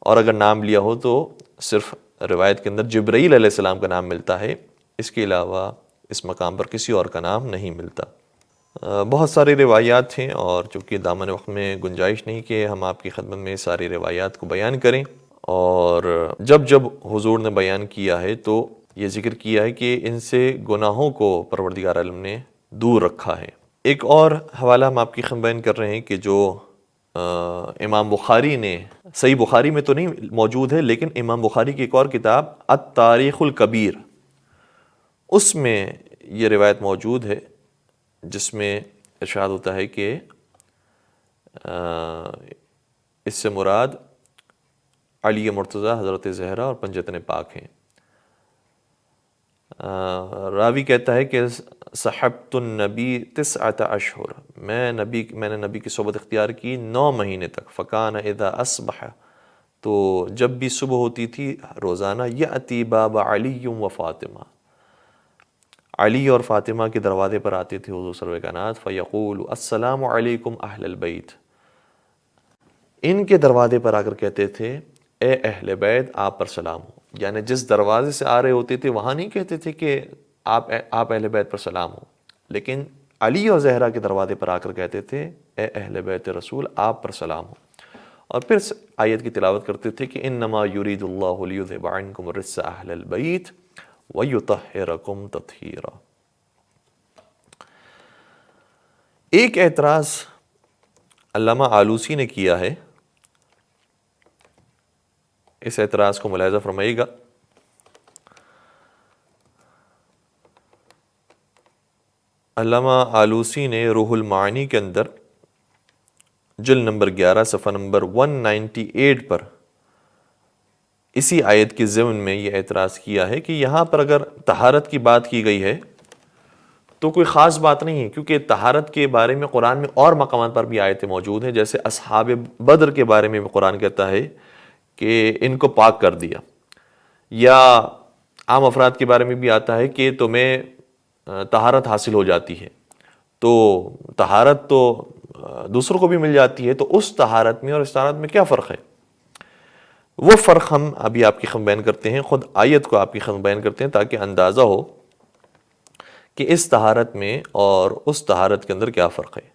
اور اگر نام لیا ہو تو صرف روایت کے اندر جبرائیل علیہ السلام کا نام ملتا ہے، اس کے علاوہ اس مقام پر کسی اور کا نام نہیں ملتا۔ بہت ساری روایات ہیں، اور چونکہ دامن وقت میں گنجائش نہیں کہ ہم آپ کی خدمت میں ساری روایات کو بیان کریں، اور جب جب حضور نے بیان کیا ہے تو یہ ذکر کیا ہے کہ ان سے گناہوں کو پروردگار عالم نے دور رکھا ہے۔ ایک اور حوالہ ہم آپ کی خدمت بیان کر رہے ہیں کہ جو امام بخاری نے، صحیح بخاری میں تو نہیں موجود ہے لیکن امام بخاری کی ایک اور کتاب التاریخ الکبیر، اس میں یہ روایت موجود ہے جس میں ارشاد ہوتا ہے کہ اس سے مراد علی مرتضی، حضرت زہرا اور پنجتن پاک ہیں۔ راوی کہتا ہے کہ صحبت النبی 9 اشہر، میں نے نبی کی صحبت اختیار کی 9 مہینے تک۔ فکان اذا اصبح، تو جب بھی صبح ہوتی تھی روزانہ، یأتی باب علی و فاطمہ، علی اور فاطمہ کے دروازے پر آتے تھے حضور سرور کائنات، فیقول السلام علیکم اہل البیت، ان کے دروازے پر آ کر کہتے تھے اے اہل بیت آپ پر سلام ہو۔ یعنی جس دروازے سے آ رہے ہوتے تھے وہاں نہیں کہتے تھے کہ آپ اہل بیت پر سلام ہو، لیکن علی اور زہرا کے دروازے پر آ کر کہتے تھے اے اہل بیت رسول آپ پر سلام ہو، اور پھر آیت کی تلاوت کرتے تھے کہ انما یرید اللہ لیذھب عنکم الرجس اہل البیت ویطہرکم تطہیرا۔ ایک اعتراض علامہ آلوسی نے کیا ہے، اس اعتراض کو ملاحظہ فرمائیے گا۔ علامہ آلوسی نے روح المعانی کے اندر جلد نمبر 11 صفحہ نمبر 198 پر اسی آیت کے ضمن میں یہ اعتراض کیا ہے کہ یہاں پر اگر طہارت کی بات کی گئی ہے تو کوئی خاص بات نہیں ہے، کیونکہ طہارت کے بارے میں قرآن میں اور مقامات پر بھی آیتیں موجود ہیں، جیسے اصحاب بدر کے بارے میں بھی قرآن کہتا ہے کہ ان کو پاک کر دیا، یا عام افراد کے بارے میں بھی آتا ہے کہ تمہیں طہارت حاصل ہو جاتی ہے، تو طہارت تو دوسروں کو بھی مل جاتی ہے، تو اس طہارت میں اور اس طہارت میں کیا فرق ہے؟ وہ فرق ہم ابھی آپ کی خدمت بیان کرتے ہیں، خود آیت کو آپ کی خدمت بیان کرتے ہیں تاکہ اندازہ ہو کہ اس طہارت میں اور اس طہارت کے اندر کیا فرق ہے۔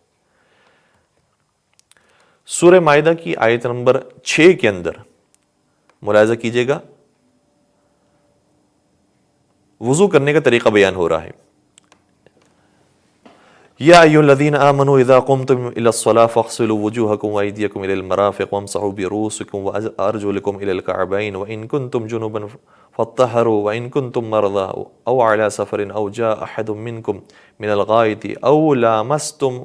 سورہ مائدہ کی آیت نمبر 6 کے اندر ملاحظہ کیجئے گا، وضو کرنے کا طریقہ بیان ہو رہا ہے۔ یا ایھا الذین آمنوا اذا قمتم الی الصلاۃ فاغسلوا وجوہکم وایدیکم الی المرافق وامسحوا برؤوسکم وارجلکم الی الکعبین وان کنتم جنبا فاطہروا وان کنتم مرضی او علی سفر او جاء احد منکم من الغائط او لامستم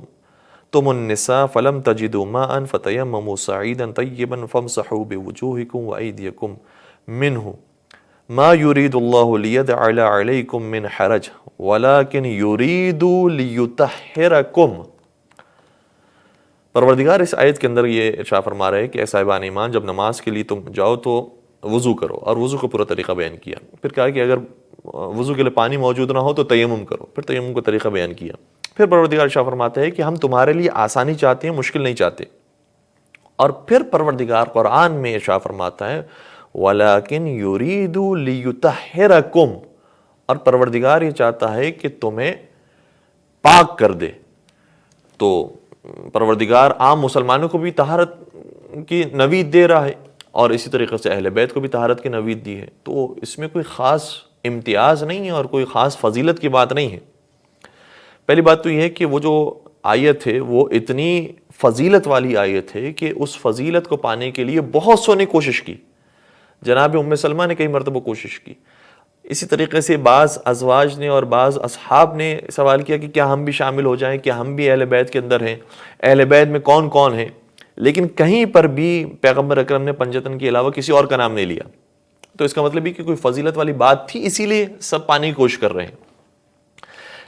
النساء فلم تجدوا ماء فتیمموا صعیدا طیبا فامسحوا بوجوہکم وایدیکم منہ ما یرید اللہ لیجعل علیکم من حرج ولیکن یرید لیطہرکم۔ پروردگار اس آیت کے اندر یہ ارشاد فرما رہے ہیں کہ اے صاحبان ایمان، جب نماز کے لیے تم جاؤ تو وضو کرو، اور وضو کا پورا طریقہ بیان کیا۔ پھر کہا کہ اگر وضو کے لیے پانی موجود نہ ہو تو تیمم کرو، پھر تیمم کا طریقہ بیان کیا۔ پھر پروردگار ارشاد فرماتے ہیں کہ ہم تمہارے لیے آسانی چاہتے ہیں، مشکل نہیں چاہتے۔ اور پھر پروردگار قرآن میں ارشاد فرماتا ہے وَلَكِنْ يُرِيدُ لِيُطَهِّرَكُمْ، اور پروردگار یہ چاہتا ہے کہ تمہیں پاک کر دے۔ تو پروردگار عام مسلمانوں کو بھی طہارت کی نوید دے رہا ہے، اور اسی طریقے سے اہل بیت کو بھی طہارت کی نوید دی ہے، تو اس میں کوئی خاص امتیاز نہیں ہے اور کوئی خاص فضیلت کی بات نہیں ہے۔ پہلی بات تو یہ ہے کہ وہ جو آیت ہے وہ اتنی فضیلت والی آیت ہے کہ اس فضیلت کو پانے کے لیے بہت سو نے کوشش کی۔ جناب ام سلمہ نے کئی مرتبہ کوشش کی، اسی طریقے سے بعض ازواج نے اور بعض اصحاب نے سوال کیا کہ کیا ہم بھی شامل ہو جائیں، کیا ہم بھی اہل بیت کے اندر ہیں، اہل بیت میں کون کون ہیں، لیکن کہیں پر بھی پیغمبر اکرم نے پنجتن کے علاوہ کسی اور کا نام نہیں لیا۔ تو اس کا مطلب یہ کہ کوئی فضیلت والی بات تھی، اسی لیے سب پانے کی کوشش کر رہے ہیں۔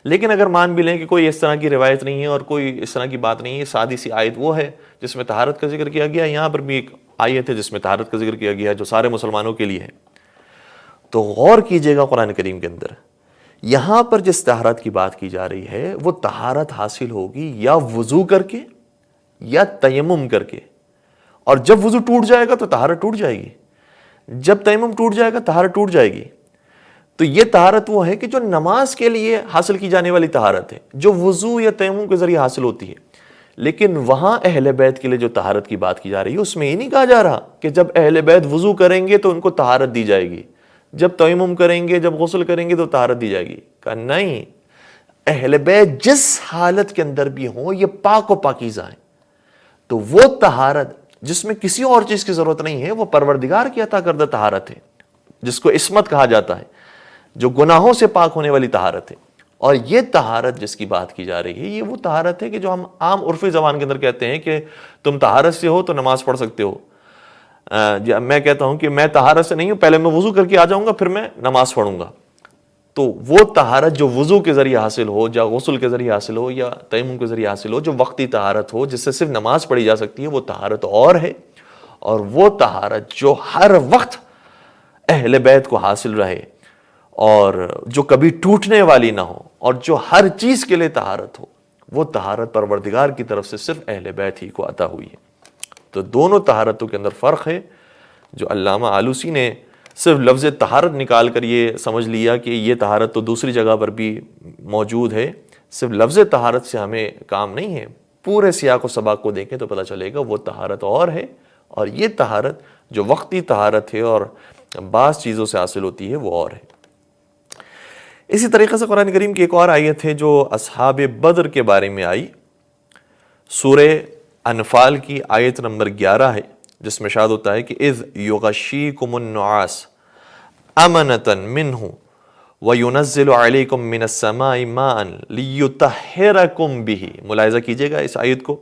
لیکن اگر مان بھی لیں کہ کوئی اس طرح کی روایت نہیں ہے اور کوئی اس طرح کی بات نہیں ہے، سادی سی آیت وہ ہے جس میں طہارت کا ذکر کیا گیا، یہاں پر بھی ایک آیت ہے جس میں طہارت کا ذکر کیا گیا ہے جو سارے مسلمانوں کے لیے ہے۔ تو غور کیجئے گا قرآن کریم کے اندر، یہاں پر جس طہارت کی بات کی جا رہی ہے وہ طہارت حاصل ہوگی یا وضو کر کے یا تیمم کر کے، اور جب وضو ٹوٹ جائے گا تو طہارت ٹوٹ جائے گی، جب تیمم ٹوٹ جائے گا طہارت ٹوٹ جائے گی۔ تو یہ طہارت وہ ہے کہ جو نماز کے لیے حاصل کی جانے والی طہارت ہے، جو وضو یا تیمم کے ذریعے حاصل ہوتی ہے۔ لیکن وہاں اہل بیت کے لیے جو طہارت کی بات کی جا رہی ہے اس میں یہ نہیں کہا جا رہا کہ جب اہل بیت وضو کریں گے تو ان کو طہارت دی جائے گی، جب تیمم کریں گے، جب غسل کریں گے تو طہارت دی جائے گی۔ کہا نہیں، اہل بیت جس حالت کے اندر بھی ہوں یہ پاک و پاکیزہ ہیں۔ تو وہ طہارت جس میں کسی اور چیز کی ضرورت نہیں ہے وہ پروردگار کی عطا کردہ طہارت ہے، جس کو عصمت کہا جاتا ہے، جو گناہوں سے پاک ہونے والی طہارت ہے۔ اور یہ طہارت جس کی بات کی جا رہی ہے یہ وہ طہارت ہے کہ جو ہم عام عرفی زبان کے اندر کہتے ہیں کہ تم طہارت سے ہو تو نماز پڑھ سکتے ہو۔ میں کہتا ہوں کہ میں طہارت سے نہیں ہوں، پہلے میں وضو کر کے آ جاؤں گا پھر میں نماز پڑھوں گا، تو وہ طہارت جو وضو کے ذریعے حاصل ہو یا غسل کے ذریعے حاصل ہو یا تیمم کے ذریعے حاصل ہو، جو وقتی طہارت ہو جس سے صرف نماز پڑھی جا سکتی ہے، وہ طہارت اور ہے۔ اور وہ طہارت جو ہر وقت اہل بیت کو حاصل رہے اور جو کبھی ٹوٹنے والی نہ ہو اور جو ہر چیز کے لیے طہارت ہو، وہ طہارت پروردگار کی طرف سے صرف اہل بیت ہی کو عطا ہوئی ہے۔ تو دونوں طہارتوں کے اندر فرق ہے۔ جو علامہ آلوسی نے صرف لفظ طہارت نکال کر یہ سمجھ لیا کہ یہ طہارت تو دوسری جگہ پر بھی موجود ہے، صرف لفظ طہارت سے ہمیں کام نہیں ہے، پورے سیاق و سباق کو دیکھیں تو پتہ چلے گا وہ طہارت اور ہے، اور یہ طہارت جو وقتی طہارت ہے اور بعض چیزوں سے حاصل ہوتی ہے وہ اور ہے۔ اسی طریقے سے قرآن کریم کی ایک اور آیت ہے جو اصحاب بدر کے بارے میں آئی، سورہ انفال کی آیت نمبر 11 ہے، جس میں ارشاد ہوتا ہے کہ اذ یغشیکم النعاس امنۃ منہ وینزل علیکم من السماء ماء لیطہرکم بہ۔ ملاحظہ کیجئے گا اس آیت کو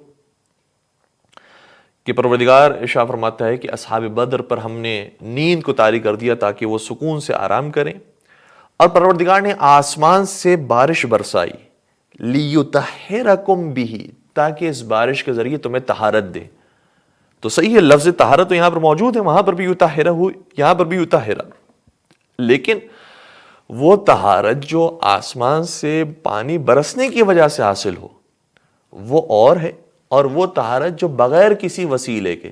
کہ پروردگار ارشاد فرماتا ہے کہ اصحاب بدر پر ہم نے نیند کو طاری کر دیا تاکہ وہ سکون سے آرام کریں، اور پروردگار نے آسمان سے بارش برسائی لیطہرکم بہ، تاکہ اس بارش کے ذریعے تمہیں طہارت دے۔ تو صحیح ہے، لفظ طہارت تو یہاں پر موجود ہے، وہاں پر بھی یطہرہ ہوئی، یہاں پر بھی یطہرہ، لیکن وہ طہارت جو آسمان سے پانی برسنے کی وجہ سے حاصل ہو وہ اور ہے، اور وہ طہارت جو بغیر کسی وسیلے کے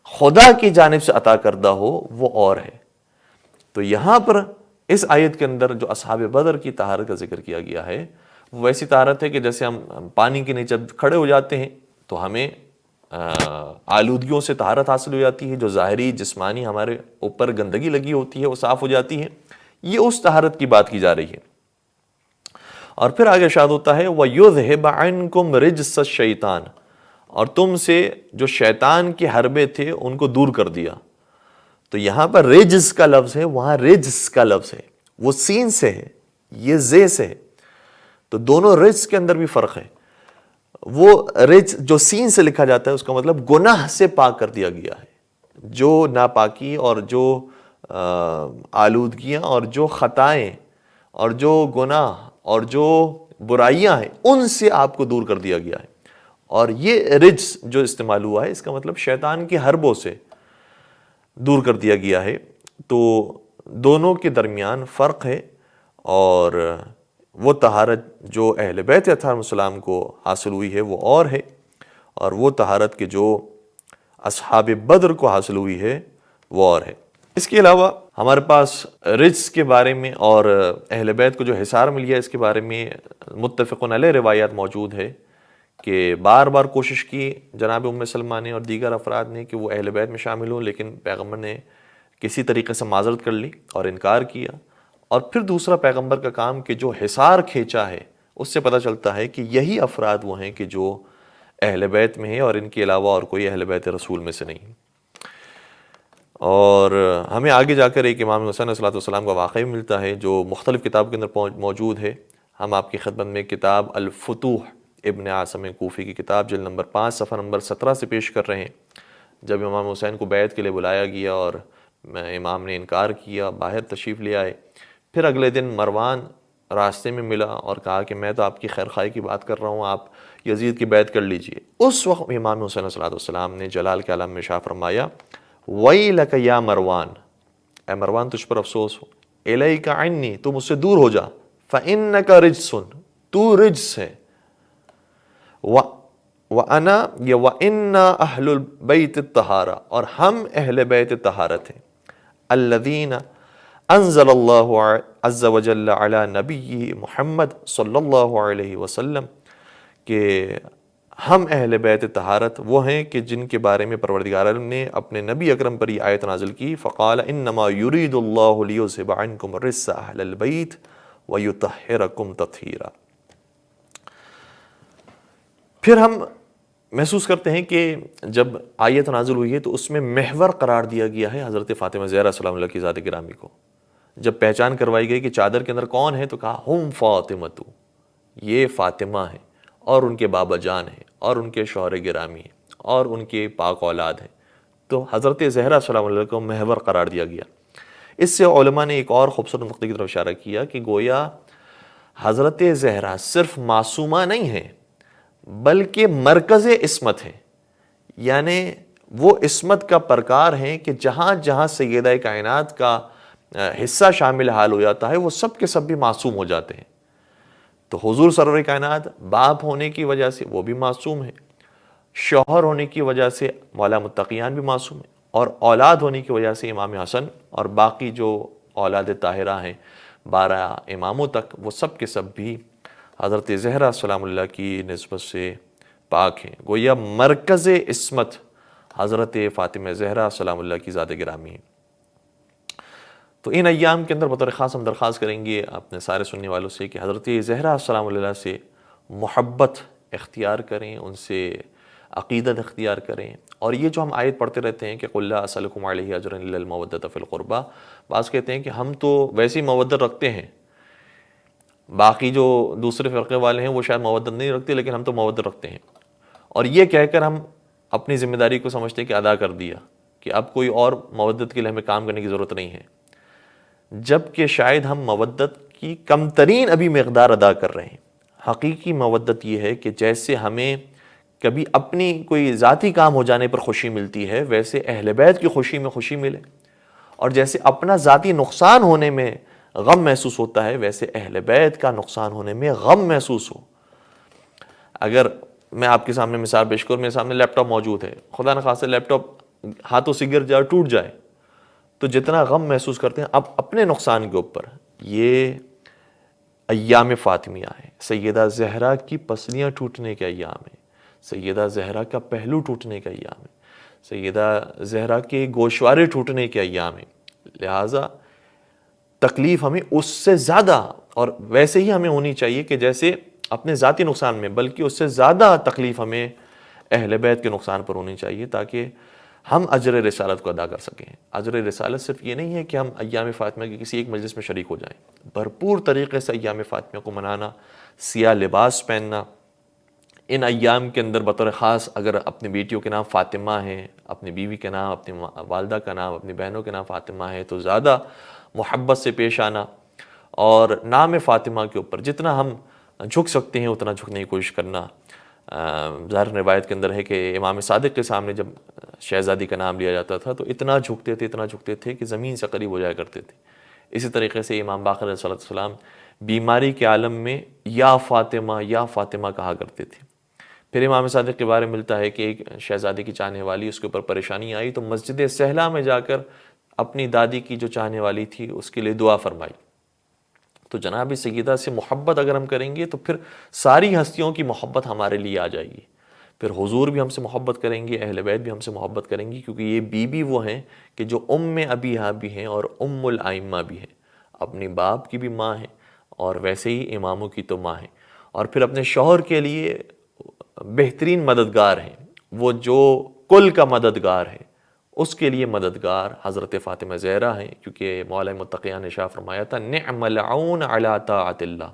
خدا کی جانب سے عطا کردہ ہو وہ اور ہے۔ تو یہاں پر اس آیت کے اندر جو اصحاب بدر کی طہارت کا ذکر کیا گیا ہے وہ ویسی طہارت ہے کہ جیسے ہم پانی کے نیچے کھڑے ہو جاتے ہیں تو ہمیں آلودگیوں سے طہارت حاصل ہو جاتی ہے، جو ظاہری جسمانی ہمارے اوپر گندگی لگی ہوتی ہے وہ صاف ہو جاتی ہے، یہ اس طہارت کی بات کی جا رہی ہے۔ اور پھر آگے ارشاد ہوتا ہے وَيُذْهِبْ عَنْكُمْ رِجْسَ الشَّيْطَانِ، اور تم سے جو شیطان کے حربے تھے ان کو دور کر دیا۔ تو یہاں پر رجز کا لفظ ہے، وہاں رجز کا لفظ ہے، وہ سین سے ہے، یہ زے سے ہے، تو دونوں رجز کے اندر بھی فرق ہے۔ وہ رجز جو سین سے لکھا جاتا ہے اس کا مطلب گناہ سے پاک کر دیا گیا ہے، جو ناپاکی اور جو آلودگیاں اور جو خطائیں اور جو گناہ اور جو برائیاں ہیں ان سے آپ کو دور کر دیا گیا ہے۔ اور یہ رجز جو استعمال ہوا ہے اس کا مطلب شیطان کے حربوں سے دور کر دیا گیا ہے۔ تو دونوں کے درمیان فرق ہے، اور وہ طہارت جو اہل بیت علیہم السلام کو حاصل ہوئی ہے وہ اور ہے، اور وہ طہارت کے جو اصحاب بدر کو حاصل ہوئی ہے وہ اور ہے۔ اس کے علاوہ ہمارے پاس رجز کے بارے میں اور اہل بیت کو جو حصار مل گیا اس کے بارے میں متفقن علیہ روایات موجود ہے کہ بار بار کوشش کی جناب ام سلمہ نے اور دیگر افراد نے کہ وہ اہل بیت میں شامل ہوں، لیکن پیغمبر نے کسی طریقے سے معذرت کر لی اور انکار کیا۔ اور پھر دوسرا پیغمبر کا کام کہ جو حصار کھینچا ہے اس سے پتہ چلتا ہے کہ یہی افراد وہ ہیں کہ جو اہل بیت میں ہیں، اور ان کے علاوہ اور کوئی اہل بیت رسول میں سے نہیں۔ اور ہمیں آگے جا کر ایک امام حسین علیہ السلام کا واقعہ بھی ملتا ہے جو مختلف کتاب کے اندر موجود ہے۔ ہم آپ کی خدمت میں کتاب الفتوح ابن عاصم کوفی کی کتاب جلد نمبر 5 صفحہ نمبر 17 سے پیش کر رہے ہیں۔ جب امام حسین کو بیعت کے لیے بلایا گیا اور امام نے انکار کیا، باہر تشریف لے آئے، پھر اگلے دن مروان راستے میں ملا اور کہا کہ میں تو آپ کی خیر خواہی کی بات کر رہا ہوں، آپ یزید کی بیعت کر لیجئے۔ اس وقت امام حسین علیہ السلام نے جلال کے عالم میں شاہ فرمایا وَيْلَكَ يَا مروان، اے مروان تجھ پر افسوس ہو، اِلَيْكَ عَنِّي، تو مجھ سے دور ہو جا، فَإِنَّكَ رِجْسٌ، تو رجس ہے، وَأَنَا یا وَإِنَّا أَهْلُ الْبَيْتِ الطَّهَارَةِ، اور ہم اہل بیت طہارت ہیں، الَّذِينَ انزل اللہ عز وجل علی نبی محمد صلی اللہ علیہ وسلم، کہ ہم اہل بیت طہارت وہ ہیں کہ جن کے بارے میں پروردگار عالم نے اپنے نبی اکرم پر یہ آیت نازل کی، فقال انما یرید اللہ لیذھب عنکم الرجس اہل البیت ویطہرکم تطہیرا۔ پھر ہم محسوس کرتے ہیں کہ جب آیت نازل ہوئی ہے تو اس میں محور قرار دیا گیا ہے حضرت فاطمہ زہرا سلام اللہ کی ذات گرامی کو. جب پہچان کروائی گئی کہ چادر کے اندر کون ہے تو کہا ہم فاطمہ، یہ فاطمہ ہیں اور ان کے بابا جان ہیں اور ان کے شوہر گرامی ہیں اور ان کے پاک اولاد ہیں. تو حضرت زہرا سلام اللہ کو محور قرار دیا گیا. اس سے علماء نے ایک اور خوبصورت نقطے کی طرف اشارہ کیا کہ گویا حضرت زہرا صرف معصومہ نہیں ہیں بلکہ مرکز عصمت ہے. یعنی وہ عصمت کا پرکار ہیں کہ جہاں جہاں سیدہ کائنات کا حصہ شامل حال ہو جاتا ہے وہ سب کے سب بھی معصوم ہو جاتے ہیں. تو حضور سرور کائنات باپ ہونے کی وجہ سے وہ بھی معصوم ہیں، شوہر ہونے کی وجہ سے مولا متقیان بھی معصوم ہیں، اور اولاد ہونے کی وجہ سے امام حسن اور باقی جو اولاد طاہرہ ہیں 12 اماموں تک، وہ سب کے سب بھی حضرت زہرا سلام اللہ کی نسبت سے پاک ہیں. گویا مرکز عصمت حضرت فاطمہ زہرا سلام اللہ کی ذات گرامی ہے. تو ان ایام کے اندر بطور خاص ہم درخواست کریں گے اپنے سارے سننے والوں سے کہ حضرت زہرا سلام اللہ سے محبت اختیار کریں، ان سے عقیدت اختیار کریں. اور یہ جو ہم آیت پڑھتے رہتے ہیں کہ قُلْ لَا أَسْأَلُكُمْ عَلَيْهِ أَجْرًا إِلَّا الْمَوَدَّةَ فِي الْقُرْبَى، بعض کہتے ہیں کہ ہم تو ویسی مودت رکھتے ہیں، باقی جو دوسرے فرقے والے ہیں وہ شاید مودت نہیں رکھتے لیکن ہم تو مودت رکھتے ہیں. اور یہ کہہ کر ہم اپنی ذمہ داری کو سمجھتے ہیں کہ ادا کر دیا، کہ اب کوئی اور مودت کے لیے ہمیں کام کرنے کی ضرورت نہیں ہے، جبکہ شاید ہم مودت کی کم ترین ابھی مقدار ادا کر رہے ہیں. حقیقی مودت یہ ہے کہ جیسے ہمیں کبھی اپنی کوئی ذاتی کام ہو جانے پر خوشی ملتی ہے، ویسے اہل بیت کی خوشی میں خوشی ملے، اور جیسے اپنا ذاتی نقصان ہونے میں غم محسوس ہوتا ہے ویسے اہل بیت کا نقصان ہونے میں غم محسوس ہو. اگر میں آپ کے سامنے مثال پیش کروں، میرے سامنے لیپ ٹاپ موجود ہے، خدا نخواستہ لیپ ٹاپ ہاتھوں سے گر جائے، ٹوٹ جائے، تو جتنا غم محسوس کرتے ہیں اب اپنے نقصان کے اوپر، یہ ایام فاطمیہ ہے. سیدہ زہرا کی پسلیاں ٹوٹنے کے ایام ہیں، سیدہ زہرا کا پہلو ٹوٹنے کا ایام ہے، سیدہ زہرا کے گوشوارے ٹوٹنے کے ایام ہیں. لہٰذا تکلیف ہمیں اس سے زیادہ، اور ویسے ہی ہمیں ہونی چاہیے کہ جیسے اپنے ذاتی نقصان میں، بلکہ اس سے زیادہ تکلیف ہمیں اہل بیت کے نقصان پر ہونی چاہیے، تاکہ ہم اجر رسالت کو ادا کر سکیں. اجر رسالت صرف یہ نہیں ہے کہ ہم ایام فاطمہ کی کسی ایک مجلس میں شریک ہو جائیں، بھرپور طریقے سے ایام فاطمہ کو منانا، سیاہ لباس پہننا. ان ایام کے اندر بطور خاص اگر اپنی بیٹیوں کے نام فاطمہ ہیں، اپنی بیوی کے نام، اپنی والدہ کا نام، اپنی بہنوں کے نام فاطمہ ہے، تو زیادہ محبت سے پیش آنا، اور نام فاطمہ کے اوپر جتنا ہم جھک سکتے ہیں اتنا جھکنے کی کوشش کرنا. ظاہر روایت کے اندر ہے کہ امام صادق کے سامنے جب شہزادی کا نام لیا جاتا تھا تو اتنا جھکتے تھے کہ زمین سے قریب ہو جایا کرتے تھے. اسی طریقے سے امام باقر علیہ السلام بیماری کے عالم میں یا فاطمہ کہا کرتے تھے. پھر امام صادق کے بارے میں ملتا ہے کہ ایک شہزادی کی چاہنے والی، اس کے اوپر پریشانی آئی تو مسجد سہلا میں جا کر اپنی دادی کی جو چاہنے والی تھی اس کے لیے دعا فرمائی. تو جناب سیدہ سے محبت اگر ہم کریں گے تو پھر ساری ہستیوں کی محبت ہمارے لیے آ جائے گی. پھر حضور بھی ہم سے محبت کریں گے، اہل بیت بھی ہم سے محبت کریں گی، کیونکہ یہ بیوی وہ ہیں کہ جو ابیہا بھی ہیں اور الائمہ بھی ہیں، اپنی باپ کی بھی ماں ہیں اور ویسے ہی اماموں کی تو ماں ہیں، اور پھر اپنے شوہر کے لیے بہترین مددگار ہیں. وہ جو کل کا مددگار ہے اس کے لیے مددگار حضرت فاطمہ زہرا ہیں، کیونکہ مولا متقیان نے ارشاد فرمایا تھا نعم العون علی طاعت اللہ،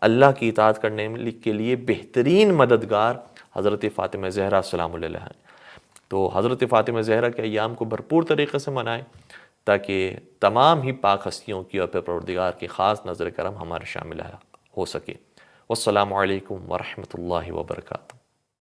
اللہ کی اطاعت کرنے کے لیے بہترین مددگار حضرت فاطمہ زہرا سلام اللہ علیہا ہیں. تو حضرت فاطمہ زہرا کے ایام کو بھرپور طریقے سے منائیں تاکہ تمام ہی پاک ہستیوں کی اور پروردگار کی خاص نظر کرم ہمارے شامل ہو سکے. والسلام علیکم ورحمۃ اللہ وبرکاتہ.